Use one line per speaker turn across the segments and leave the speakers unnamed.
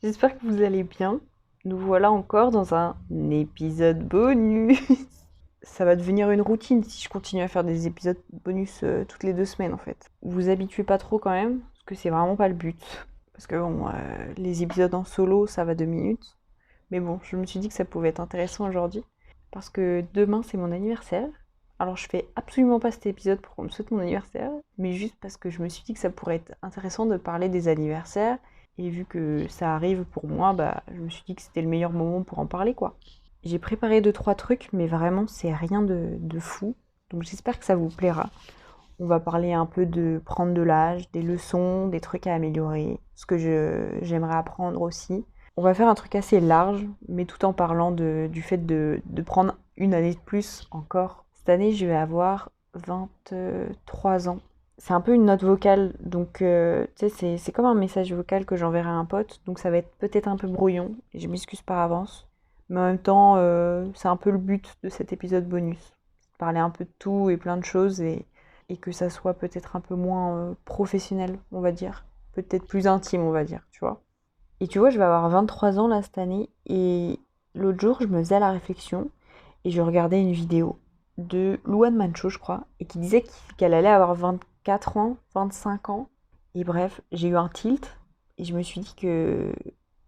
J'espère que vous allez bien. Nous voilà encore dans un épisode bonus. Ça va devenir une routine si je continue à faire des épisodes bonus toutes les 2 semaines en fait. Vous habituez pas trop quand même, parce que c'est vraiment pas le but. Parce que bon, les épisodes en solo, ça va 2 minutes. Mais bon, je me suis dit que ça pouvait être intéressant aujourd'hui. Parce que demain, c'est mon anniversaire. Alors je fais absolument pas cet épisode pour qu'on me souhaite mon anniversaire, mais juste parce que je me suis dit que ça pourrait être intéressant de parler des anniversaires. Et vu que ça arrive pour moi, bah, je me suis dit que c'était le meilleur moment pour en parler, quoi. J'ai préparé 2, 3 trucs, mais vraiment, c'est rien de fou. Donc j'espère que ça vous plaira. On va parler un peu de prendre de l'âge, des leçons, des trucs à améliorer, ce que j'aimerais apprendre aussi. On va faire un truc assez large, mais tout en parlant du fait de prendre une année de plus encore. Cette année, je vais avoir 23 ans. C'est un peu une note vocale, donc tu sais, c'est comme un message vocal que j'enverrai à un pote, donc ça va être peut-être un peu brouillon, et je m'excuse par avance. Mais en même temps, c'est un peu le but de cet épisode bonus. Parler un peu de tout et plein de choses, et que ça soit peut-être un peu moins professionnel, on va dire. Peut-être plus intime, on va dire, tu vois. Et tu vois, je vais avoir 23 ans là cette année, et l'autre jour, je me faisais la réflexion, et je regardais une vidéo de Louane Mancho, je crois, et qui disait qu'elle allait avoir 24 ans, 25 ans. Et bref, j'ai eu un tilt, et je me suis dit que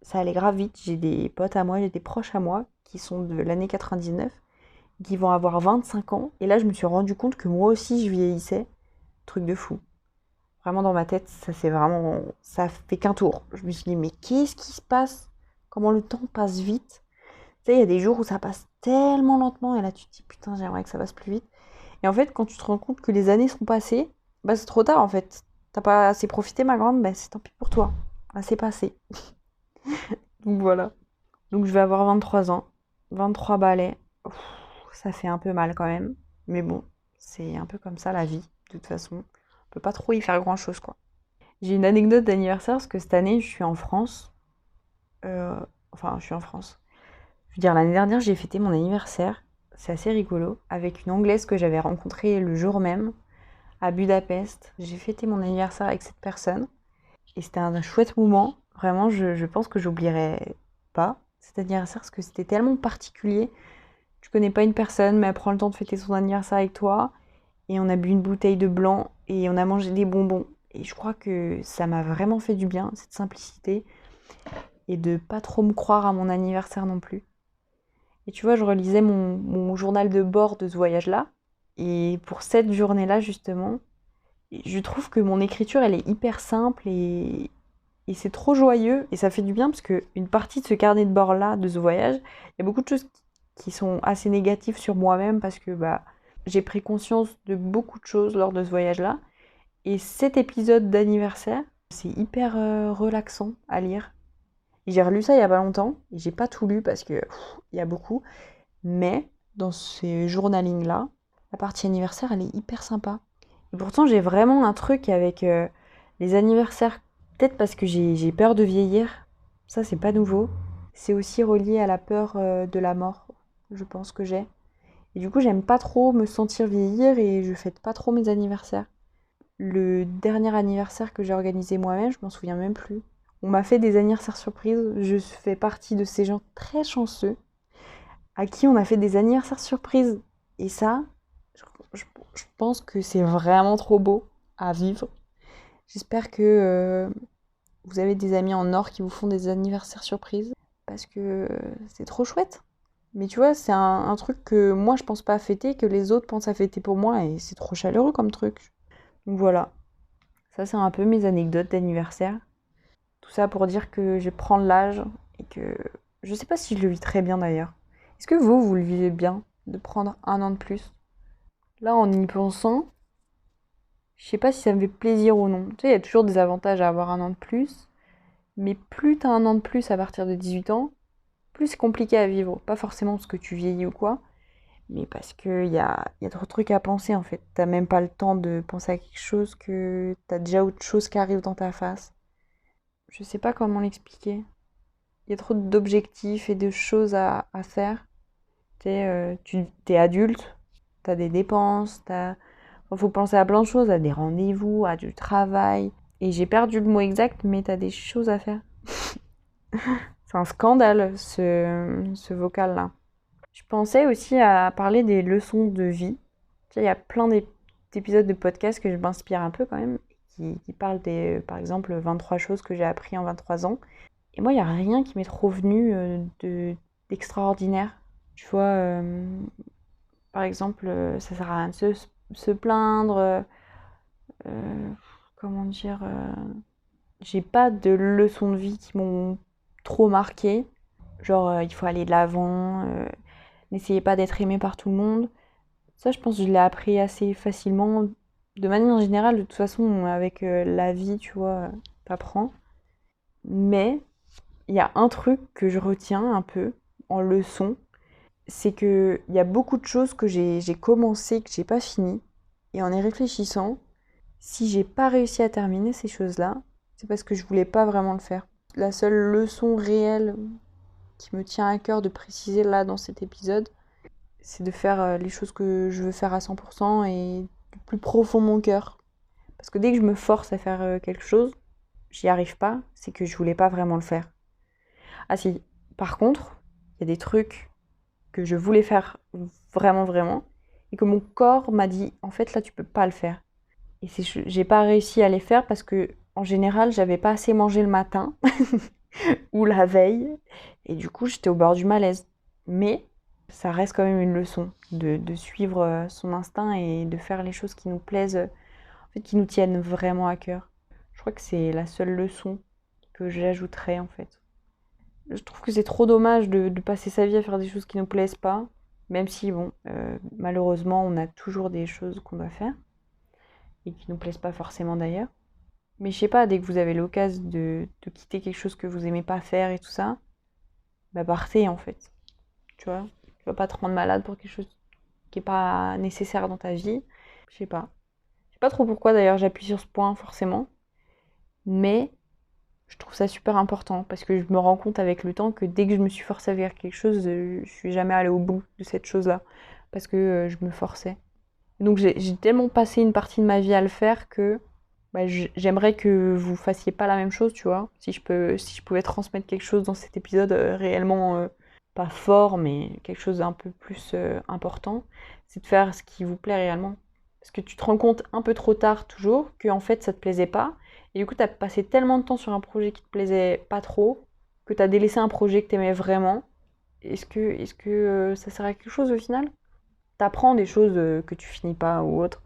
ça allait grave vite. J'ai des potes à moi, j'ai des proches à moi, qui sont de l'année 99, qui vont avoir 25 ans. Et là, je me suis rendu compte que moi aussi, je vieillissais. Truc de fou. Vraiment dans ma tête, ça fait qu'un tour. Je me suis dit, mais qu'est-ce qui se passe? Comment le temps passe vite? Tu sais, il y a des jours où ça passe tellement lentement et là tu te dis, putain, j'aimerais que ça passe plus vite. Et en fait, quand tu te rends compte que les années sont passées, bah c'est trop tard en fait. T'as pas assez profité, ma grande, bah c'est tant pis pour toi. Bah, c'est passé. Donc voilà. Donc je vais avoir 23 ans, 23 balais. Ouf, ça fait un peu mal quand même. Mais bon, c'est un peu comme ça la vie, de toute façon. On peut pas trop y faire grand chose quoi. J'ai une anecdote d'anniversaire parce que cette année, je suis en France. Euh, enfin, je suis en France. Je veux dire, l'année dernière, j'ai fêté mon anniversaire. C'est assez rigolo. Avec une Anglaise que j'avais rencontrée le jour même à Budapest. J'ai fêté mon anniversaire avec cette personne. Et c'était un chouette moment. Vraiment, je pense que j'oublierai pas cet anniversaire parce que c'était tellement particulier. Tu connais pas une personne, mais elle prend le temps de fêter son anniversaire avec toi. Et on a bu une bouteille de blanc et on a mangé des bonbons. Et je crois que ça m'a vraiment fait du bien, cette simplicité. Et de pas trop me croire à mon anniversaire non plus. Et tu vois, je relisais mon journal de bord de ce voyage-là. Et pour cette journée-là, justement, je trouve que mon écriture, elle est hyper simple et c'est trop joyeux. Et ça fait du bien parce qu'une partie de ce carnet de bord-là, de ce voyage, il y a beaucoup de choses qui sont assez négatives sur moi-même parce que bah, j'ai pris conscience de beaucoup de choses lors de ce voyage-là. Et cet épisode d'anniversaire, c'est hyper relaxant à lire. J'ai relu ça il y a pas longtemps, et j'ai pas tout lu parce que il y a beaucoup, mais dans ces journalings-là, la partie anniversaire, elle est hyper sympa. Et pourtant, j'ai vraiment un truc avec les anniversaires, peut-être parce que j'ai peur de vieillir, ça c'est pas nouveau. C'est aussi relié à la peur de la mort, je pense que j'ai. Et du coup, j'aime pas trop me sentir vieillir et je fête pas trop mes anniversaires. Le dernier anniversaire que j'ai organisé moi-même, je m'en souviens même plus. On m'a fait des anniversaires surprises. Je fais partie de ces gens très chanceux à qui on a fait des anniversaires surprises. Et ça, je, je pense que c'est vraiment trop beau à vivre. J'espère que vous avez des amis en or qui vous font des anniversaires surprises parce que c'est trop chouette. Mais tu vois, c'est un truc que moi je pense pas à fêter, que les autres pensent à fêter pour moi et c'est trop chaleureux comme truc. Donc voilà, ça c'est un peu mes anecdotes d'anniversaire. Tout ça pour dire que je prends de l'âge et que je sais pas si je le vis très bien d'ailleurs. Est-ce que vous le vivez bien de prendre un an de plus? Là, en y pensant, je sais pas si ça me fait plaisir ou non. Tu sais, il y a toujours des avantages à avoir un an de plus, mais plus t'as un an de plus à partir de 18 ans, plus c'est compliqué à vivre. Pas forcément parce que tu vieillis ou quoi, mais parce qu'il y a trop de trucs à penser en fait. T'as même pas le temps de penser à quelque chose que t'as déjà autre chose qui arrive dans ta face. Je sais pas comment l'expliquer. Il y a trop d'objectifs et de choses à faire. Tu sais, tu es adulte, t'as des dépenses, faut penser à plein de choses, à des rendez-vous, à du travail. Et j'ai perdu le mot exact, mais t'as des choses à faire. C'est un scandale, ce vocal-là. Je pensais aussi à parler des leçons de vie. Tu sais, il y a plein d'épisodes de podcasts que je m'inspire un peu quand même, qui parlent par exemple, 23 choses que j'ai appris en 23 ans. Et moi, il n'y a rien qui m'est trop venu d'extraordinaire. Tu vois, par exemple, ça sert à rien de se plaindre. Euh, comment dire J'ai pas de leçons de vie qui m'ont trop marqué. Genre, il faut aller de l'avant, n'essayez pas d'être aimé par tout le monde. Ça, je pense que je l'ai appris assez facilement. De manière générale, de toute façon, avec la vie, tu vois, t'apprends. Mais il y a un truc que je retiens un peu en leçon, c'est que il y a beaucoup de choses que j'ai commencé, que j'ai pas fini. Et en y réfléchissant, si j'ai pas réussi à terminer ces choses-là, c'est parce que je voulais pas vraiment le faire. La seule leçon réelle qui me tient à cœur de préciser là dans cet épisode, c'est de faire les choses que je veux faire à 100% et du plus profond de mon cœur. Parce que dès que je me force à faire quelque chose, j'y arrive pas, c'est que je voulais pas vraiment le faire. Ah si, par contre, il y a des trucs que je voulais faire vraiment, vraiment, et que mon corps m'a dit, en fait, là, tu peux pas le faire. Et j'ai pas réussi à les faire parce que, en général, j'avais pas assez mangé le matin, ou la veille, et du coup, j'étais au bord du malaise. Mais ça reste quand même une leçon de suivre son instinct et de faire les choses qui nous plaisent, en fait, qui nous tiennent vraiment à cœur. Je crois que c'est la seule leçon que j'ajouterais, en fait. Je trouve que c'est trop dommage de passer sa vie à faire des choses qui nous plaisent pas, même si, bon, malheureusement, on a toujours des choses qu'on doit faire et qui nous plaisent pas forcément d'ailleurs. Mais je sais pas, dès que vous avez l'occasion de quitter quelque chose que vous aimez pas faire et tout ça, bah partez en fait. Tu vois, tu vas pas te rendre malade pour quelque chose qui est pas nécessaire dans ta vie. Je sais pas. Je sais pas trop pourquoi d'ailleurs j'appuie sur ce point forcément, mais je trouve ça super important parce que je me rends compte avec le temps que dès que je me suis forcée à faire quelque chose, je suis jamais allée au bout de cette chose-là parce que je me forçais. Et donc j'ai tellement passé une partie de ma vie à le faire que bah, j'aimerais que vous fassiez pas la même chose, tu vois. Si je pouvais transmettre quelque chose dans cet épisode réellement pas fort, mais quelque chose d'un peu plus important, c'est de faire ce qui vous plaît réellement. Parce que tu te rends compte un peu trop tard toujours que en fait ça te plaisait pas. Et du coup, t'as passé tellement de temps sur un projet qui te plaisait pas trop que t'as délaissé un projet que t'aimais vraiment. Est-ce que ça sert à quelque chose au final? T'apprends des choses que tu finis pas ou autre.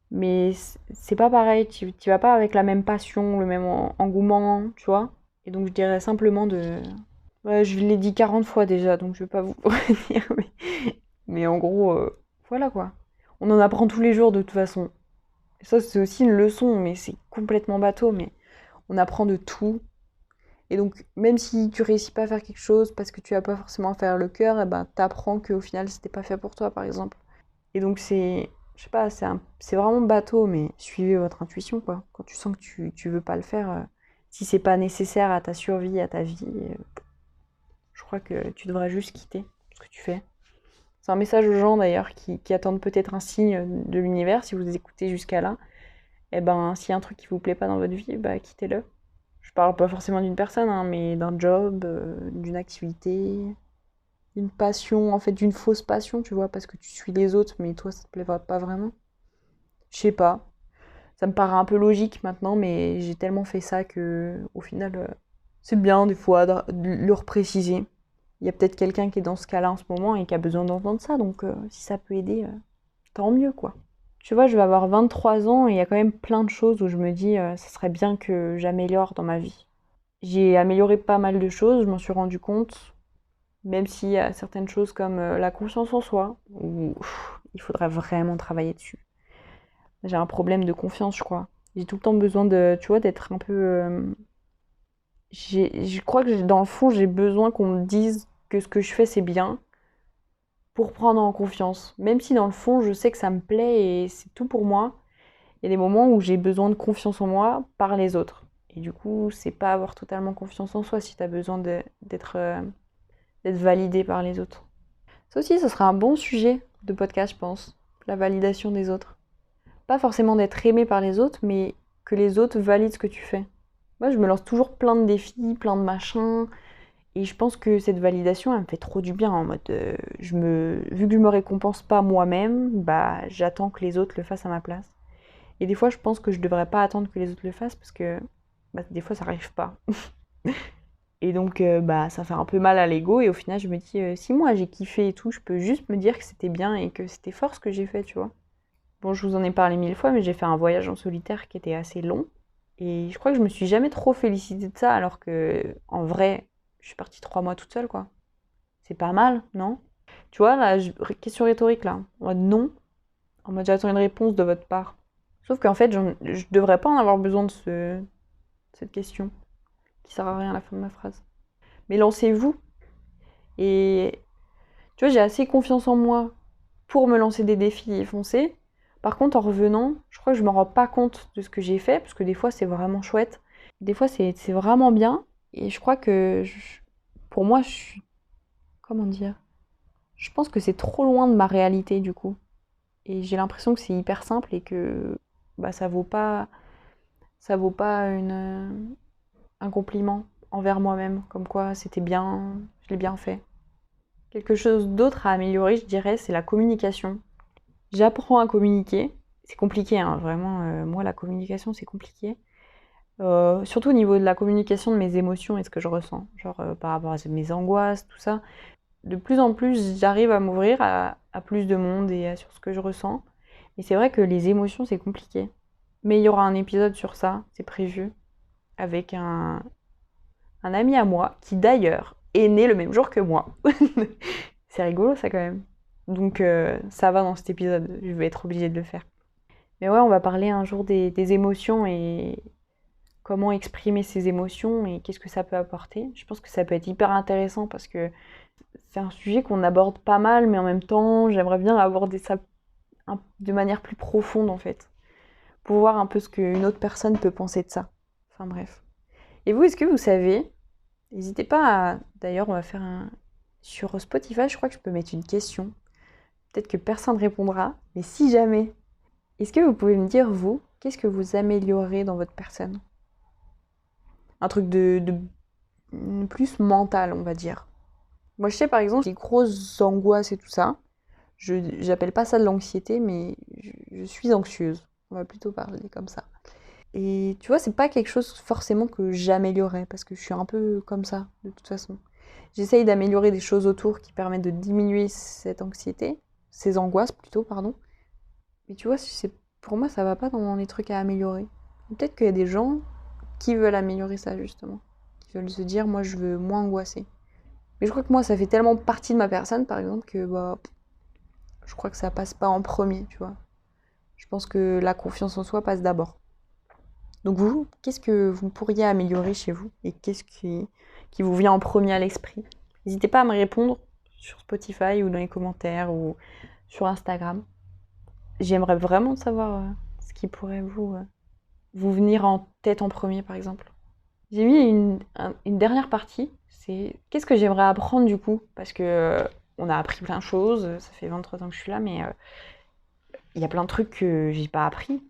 Mais c'est pas pareil, tu vas pas avec la même passion, le même engouement, tu vois. Et donc je dirais simplement de... Ouais, je l'ai dit 40 fois déjà, donc je vais pas vous redire, mais en gros, voilà quoi. On en apprend tous les jours de toute façon. Et ça, c'est aussi une leçon, mais c'est complètement bateau, mais on apprend de tout. Et donc, même si tu réussis pas à faire quelque chose parce que tu vas pas forcément faire le cœur, et ben t'apprends qu'au final c'était pas fait pour toi, par exemple. Et donc je sais pas, c'est vraiment bateau, mais suivez votre intuition, quoi. Quand tu sens que tu veux pas le faire, si c'est pas nécessaire à ta survie, à ta vie, je crois que tu devrais juste quitter ce que tu fais. C'est un message aux gens d'ailleurs qui attendent peut-être un signe de l'univers, si vous écoutez jusqu'à là. Et ben, s'il y a un truc qui vous plaît pas dans votre vie, bah quittez-le. Je parle pas forcément d'une personne, hein, mais d'un job, d'une activité, d'une passion, en fait d'une fausse passion, tu vois, parce que tu suis les autres, mais toi ça te plaît pas vraiment. Je sais pas. Ça me paraît un peu logique maintenant, mais j'ai tellement fait ça que, au final, c'est bien des fois de le repréciser. Il y a peut-être quelqu'un qui est dans ce cas-là en ce moment et qui a besoin d'entendre ça, donc si ça peut aider, tant mieux quoi. Tu vois, je vais avoir 23 ans et il y a quand même plein de choses où je me dis, ça serait bien que j'améliore dans ma vie. J'ai amélioré pas mal de choses, je m'en suis rendu compte, même s'il y a certaines choses comme la confiance en soi, où il faudrait vraiment travailler dessus. J'ai un problème de confiance, je crois. J'ai tout le temps besoin de, tu vois, d'être un peu... je crois que dans le fond, j'ai besoin qu'on me dise que ce que je fais, c'est bien pour prendre en confiance. Même si dans le fond, je sais que ça me plaît et c'est tout pour moi, il y a des moments où j'ai besoin de confiance en moi par les autres. Et du coup, c'est pas avoir totalement confiance en soi si t'as besoin d'être validé par les autres. Ça aussi, ça sera un bon sujet de podcast, je pense. La validation des autres. Pas forcément d'être aimé par les autres, mais que les autres valident ce que tu fais. Moi, je me lance toujours plein de défis, plein de machins. Et je pense que cette validation, elle me fait trop du bien, en mode, vu que je me récompense pas moi-même, bah, j'attends que les autres le fassent à ma place. Et des fois, je pense que je devrais pas attendre que les autres le fassent parce que bah, des fois, ça arrive pas. Et donc, bah, ça fait un peu mal à l'ego. Et au final, je me dis, si moi j'ai kiffé et tout, je peux juste me dire que c'était bien et que c'était fort ce que j'ai fait, tu vois. Bon, je vous en ai parlé 1000 fois, mais j'ai fait un voyage en solitaire qui était assez long. Et je crois que je me suis jamais trop félicitée de ça, alors que, en vrai, je suis partie 3 mois toute seule, quoi. C'est pas mal, non? Tu vois, la question rhétorique, là. En mode non. En mode j'attends une réponse de votre part. Sauf qu'en fait, je devrais pas en avoir besoin de cette question, qui sert à rien à la fin de ma phrase. Mais lancez-vous. Et tu vois, j'ai assez confiance en moi pour me lancer des défis et foncer. Par contre, en revenant, je crois que je me rends pas compte de ce que j'ai fait, parce que des fois, c'est vraiment chouette. Des fois, c'est vraiment bien. Et je crois que, pour moi, je suis... Comment dire? Je pense que c'est trop loin de ma réalité, du coup. Et j'ai l'impression que c'est hyper simple et que bah, ça vaut pas un compliment envers moi-même. Comme quoi, c'était bien, je l'ai bien fait. Quelque chose d'autre à améliorer, je dirais, c'est la communication. J'apprends à communiquer. C'est compliqué, hein, vraiment. Moi, la communication, c'est compliqué. Surtout au niveau de la communication de mes émotions et ce que je ressens. Genre par rapport à mes angoisses, tout ça. De plus en plus, j'arrive à m'ouvrir à plus de monde et sur ce que je ressens. Et c'est vrai que les émotions, c'est compliqué. Mais il y aura un épisode sur ça, c'est prévu, avec un ami à moi, qui d'ailleurs est né le même jour que moi. C'est rigolo ça quand même. Donc ça va dans cet épisode, je vais être obligée de le faire. Mais ouais, on va parler un jour des émotions et comment exprimer ses émotions et qu'est-ce que ça peut apporter. Je pense que ça peut être hyper intéressant parce que c'est un sujet qu'on aborde pas mal, mais en même temps, j'aimerais bien aborder ça de manière plus profonde en fait, pour voir un peu ce qu'une autre personne peut penser de ça. Enfin bref. Et vous, est-ce que vous savez? N'hésitez pas à... D'ailleurs, on va faire un... Sur Spotify, je crois que je peux mettre une question. Peut-être que personne ne répondra, mais si jamais, est-ce que vous pouvez me dire, vous, qu'est-ce que vous améliorez dans votre personne? Un truc de plus mental, on va dire. Moi, je sais, par exemple, les grosses angoisses et tout ça, j'appelle pas ça de l'anxiété, mais je suis anxieuse. On va plutôt parler comme ça. Et tu vois, c'est pas quelque chose forcément que j'améliorerais, parce que je suis un peu comme ça, de toute façon. J'essaye d'améliorer des choses autour qui permettent de diminuer cette anxiété, ces angoisses plutôt, pardon. Mais tu vois, pour moi, ça va pas dans les trucs à améliorer. Peut-être qu'il y a des gens qui veulent améliorer ça, justement. Qui veulent se dire, moi, je veux moins angoisser. Mais je crois que moi, ça fait tellement partie de ma personne, par exemple, que bah, je crois que ça passe pas en premier, tu vois. Je pense que la confiance en soi passe d'abord. Donc vous, qu'est-ce que vous pourriez améliorer chez vous? Et qu'est-ce qui vous vient en premier à l'esprit? N'hésitez pas à me répondre sur Spotify ou dans les commentaires ou sur Instagram. J'aimerais vraiment savoir ce qui pourrait vous venir en tête en premier, par exemple. J'ai mis une dernière partie, c'est qu'est-ce que j'aimerais apprendre du coup? Parce que on a appris plein de choses, ça fait 23 ans que je suis là, mais il y a plein de trucs que j'ai pas appris.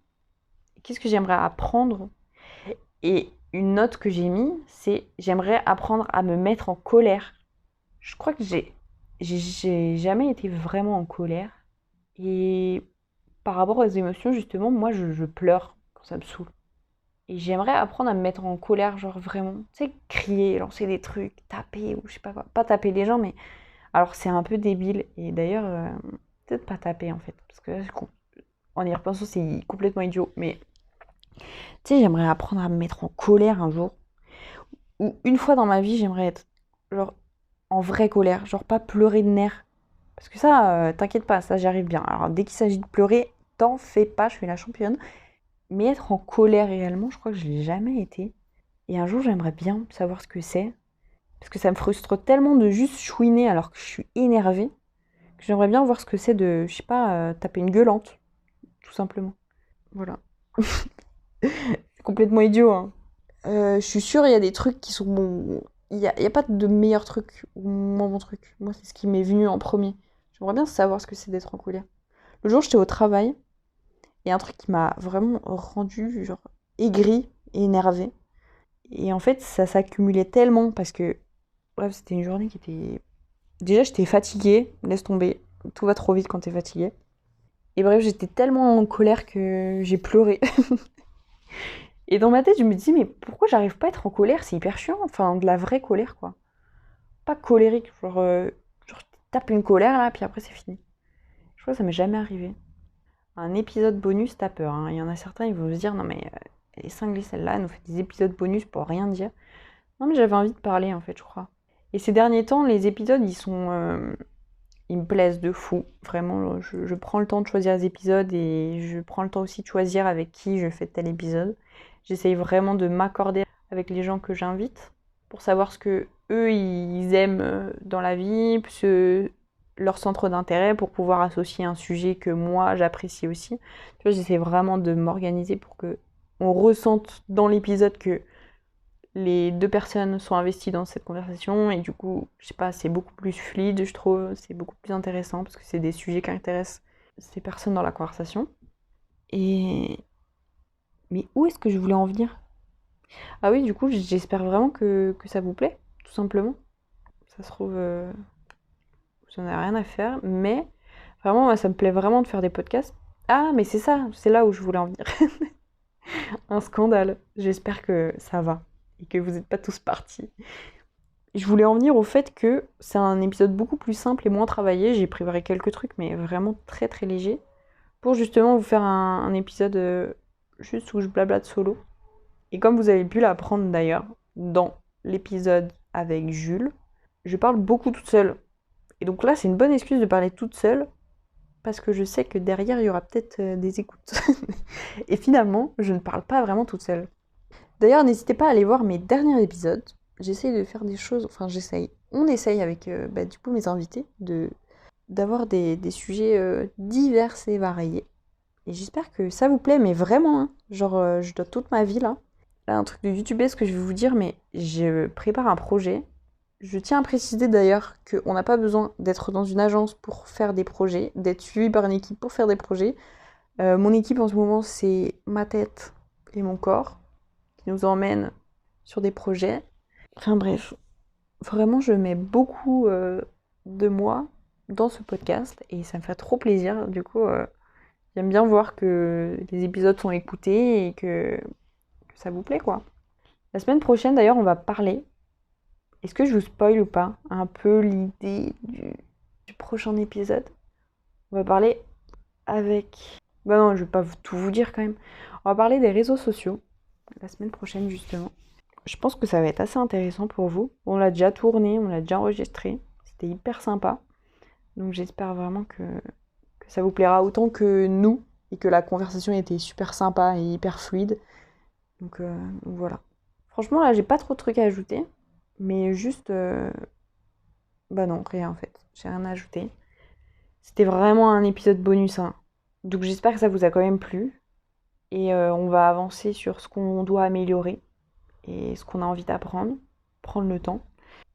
Qu'est-ce que j'aimerais apprendre? Et une note que j'ai mis, c'est j'aimerais apprendre à me mettre en colère. Je crois que j'ai jamais été vraiment en colère. Et par rapport aux émotions, justement, moi, je pleure quand ça me saoule. Et j'aimerais apprendre à me mettre en colère, genre vraiment, tu sais, crier, lancer des trucs, taper ou je sais pas quoi. Pas taper les gens, mais alors c'est un peu débile. Et d'ailleurs, peut-être pas taper en fait, parce que là, en y repensant, c'est complètement idiot. Mais tu sais, j'aimerais apprendre à me mettre en colère un jour. Ou une fois dans ma vie, j'aimerais être genre en vraie colère, genre pas pleurer de nerfs. Parce que ça, t'inquiète pas, ça j'y arrive bien. Alors dès qu'il s'agit de pleurer, t'en fais pas, je suis la championne. Mais être en colère réellement, je crois que je l'ai jamais été. Et un jour, j'aimerais bien savoir ce que c'est. Parce que ça me frustre tellement de juste chouiner alors que je suis énervée. Que j'aimerais bien voir ce que c'est de, je sais pas, taper une gueulante. Tout simplement. Voilà. C'est complètement idiot, hein. Je suis sûre, il y a des trucs qui sont bons. Il y a pas de meilleur truc ou moins bon truc. Moi, c'est ce qui m'est venu en premier. J'aimerais bien savoir ce que c'est d'être en colère. Le jour, j'étais au travail. Il y a un truc qui m'a vraiment rendu genre aigrie et énervée. Et en fait, ça s'accumulait tellement parce que Bref, c'était une journée qui était... Déjà, j'étais fatiguée, laisse tomber. Tout va trop vite quand t'es fatiguée. Et bref, j'étais tellement en colère que j'ai pleuré. Et dans ma tête, je me dis, mais pourquoi j'arrive pas à être en colère? C'est hyper chiant. Enfin, de la vraie colère, quoi. Pas colérique, genre tu tapes une colère, là, puis après, c'est fini. Je crois que ça m'est jamais arrivé. Un épisode bonus, t'as peur, hein. Il y en a certains, ils vont se dire, non mais elle est cinglée celle-là, elle nous fait des épisodes bonus pour rien dire. Non mais j'avais envie de parler en fait, je crois. Et ces derniers temps, les épisodes, ils me plaisent de fou. Vraiment, je prends le temps de choisir les épisodes et je prends le temps aussi de choisir avec qui je fais tel épisode. J'essaye vraiment de m'accorder avec les gens que j'invite pour savoir ce que eux ils aiment dans la vie, leur centre d'intérêt pour pouvoir associer un sujet que moi j'apprécie aussi. Tu vois, j'essaie vraiment de m'organiser pour que on ressente dans l'épisode que les deux personnes sont investies dans cette conversation et du coup, je sais pas, c'est beaucoup plus fluide, je trouve, c'est beaucoup plus intéressant parce que c'est des sujets qui intéressent ces personnes dans la conversation. Et mais où est-ce que je voulais en venir? Ah oui, du coup, j'espère vraiment que ça vous plaît, tout simplement. Ça se trouve, vous n'en avez rien à faire, mais vraiment, moi, ça me plaît vraiment de faire des podcasts. Ah, mais c'est ça, c'est là où je voulais en venir. Un scandale. J'espère que ça va et que vous n'êtes pas tous partis. Je voulais en venir au fait que c'est un épisode beaucoup plus simple et moins travaillé. J'ai préparé quelques trucs, mais vraiment très très léger, pour justement vous faire un épisode juste où je blablate solo. Et comme vous avez pu l'apprendre d'ailleurs dans l'épisode avec Jules, je parle beaucoup toute seule. Et donc là, c'est une bonne excuse de parler toute seule, parce que je sais que derrière, il y aura peut-être des écoutes. Et finalement, je ne parle pas vraiment toute seule. D'ailleurs, n'hésitez pas à aller voir mes derniers épisodes. J'essaye de faire des choses, enfin j'essaye, on essaye avec du coup mes invités d'avoir des sujets divers et variés. Et j'espère que ça vous plaît, mais vraiment, hein. Genre je dois toute ma vie là. Là, un truc de YouTuber, ce que je vais vous dire, mais je prépare un projet. Je tiens à préciser d'ailleurs qu'on n'a pas besoin d'être dans une agence pour faire des projets, d'être suivi par une équipe pour faire des projets. Mon équipe en ce moment, c'est ma tête et mon corps qui nous emmènent sur des projets. Enfin bref, vraiment, je mets beaucoup de moi dans ce podcast et ça me fait trop plaisir. Du coup, j'aime bien voir que les épisodes sont écoutés et que ça vous plaît, quoi. La semaine prochaine, d'ailleurs, on va parler. Est-ce que je vous spoil ou pas un peu l'idée du prochain épisode? On va parler avec... Bah non, je vais pas tout vous dire quand même. On va parler des réseaux sociaux la semaine prochaine, justement. Je pense que ça va être assez intéressant pour vous. On l'a déjà tourné, on l'a déjà enregistré. C'était hyper sympa. Donc j'espère vraiment que ça vous plaira autant que nous et que la conversation était super sympa et hyper fluide. Donc voilà. Franchement, là, j'ai pas trop de trucs à ajouter. Mais juste... Bah non, rien en fait. J'ai rien à ajouter. C'était vraiment un épisode bonus, hein. Donc j'espère que ça vous a quand même plu. Et on va avancer sur ce qu'on doit améliorer et ce qu'on a envie d'apprendre. Prendre le temps.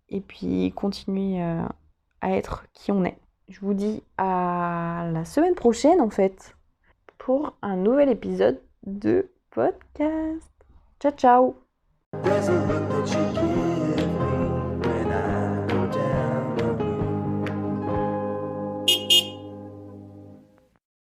Et puis continuer à être qui on est. Je vous dis à la semaine prochaine en fait pour un nouvel épisode de podcast. Ciao ciao!